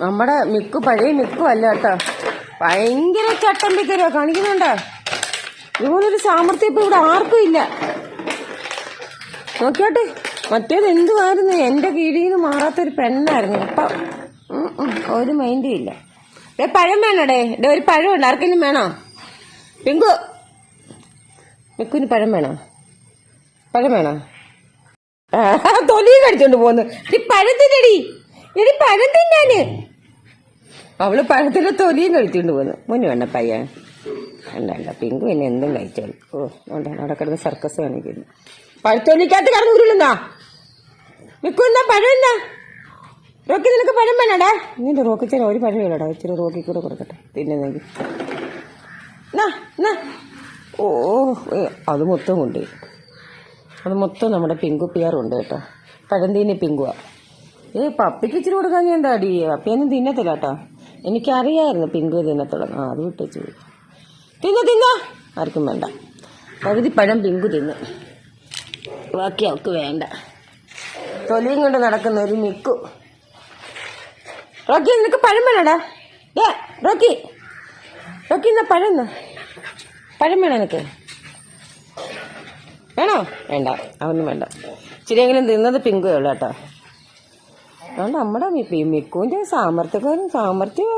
നമ്മുടെ മിക്കു പഴയ മിക്കു അല്ല കേട്ടോ, ഭയങ്കര ചട്ടമ്പിത്തരോ കാണിക്കുന്നുണ്ടോ. ഇതുപോലൊരു സാമർത്ഥ്യം ഇപ്പൊ ഇവിടെ ആർക്കും ഇല്ല. നോക്കിയോട്ടെ, മറ്റേത് എന്തുമായിരുന്നു, എന്റെ കീഴിൽ നിന്ന് മാറാത്തൊരു പെണ്ണായിരുന്നു. ഇപ്പൊ ഒരു മൈൻഡും ഇല്ല. പഴം വേണോടേ, ഒരു പഴമുണ്ട്, ആർക്കെങ്കിലും വേണോ? പിങ്കു, മിക്കുവിന് പഴം വേണോ? പഴം വേണോ? തൊലിയും കടിച്ചോണ്ട് പോന്നു. പഴം തിന്നടി, എടി പഴം തിന്നാന്. അവള് പഴത്തിന്റെ തൊലിയും കഴിച്ചോണ്ട് പോന്നു. മുന്നു വേണ്ട പയ്യൻ വേണ്ട. പിങ്കു പിന്നെ എന്തും കഴിച്ചോളൂ. അവിടെ കിടന്ന് സർക്കസ് കാണിക്കുന്നു. പഴത്തൊലിക്കകത്ത് കടന്ന് ഉരുളുന്നാ. മിക്കു എന്നാ പഴം എന്നാ? റോക്കി നിനക്ക് പഴം വേണടാ? നിന്റെ റോക്കിച്ചാൽ ഒരു പഴം വേണടാ, ഇച്ചിരി റോക്കി കൂടെ കൊടുക്കട്ടെ തിന്നുന്നെങ്കിൽ. ഓ അത് മൊത്തം കൊണ്ടുപോയി. അത് മൊത്തം നമ്മുടെ പിങ്കു പിയറുണ്ട് കേട്ടോ. പഴം തീനി പിങ്കുവാ. പപ്പിക്ക് ഇച്ചിരി കൊടുക്കാൻ ഞാൻ എന്താ അടി? പപ്പിയൊന്നും തിന്നത്തില്ല കേട്ടോ. എനിക്കറിയായിരുന്നു പിങ്കു തിന്നത്തുള്ളൂ. അത് വിട്ടു തിന്ന ആർക്കും വേണ്ട. പകുതി പഴം പിങ്കു തിന്ന്, ബാക്കി അവൾക്ക് വേണ്ട. തൊലിയും കൊണ്ട് നടക്കുന്ന ഒരു മിക്കു. റോക്കി നിനക്ക് പഴം വേണടാ? റോക്കി എന്നാ പഴം വേണോ നിനക്ക്? വേണോ? വേണ്ട, അവനും വേണ്ട. ഇച്ചിരിയെങ്കിലും തിന്നത് പിങ്കുവേ ഉള്ളു കേട്ടോ. അതുകൊണ്ട് നമ്മുടെ മിക്കുവിൻ്റെ സാമർത്ഥ്യം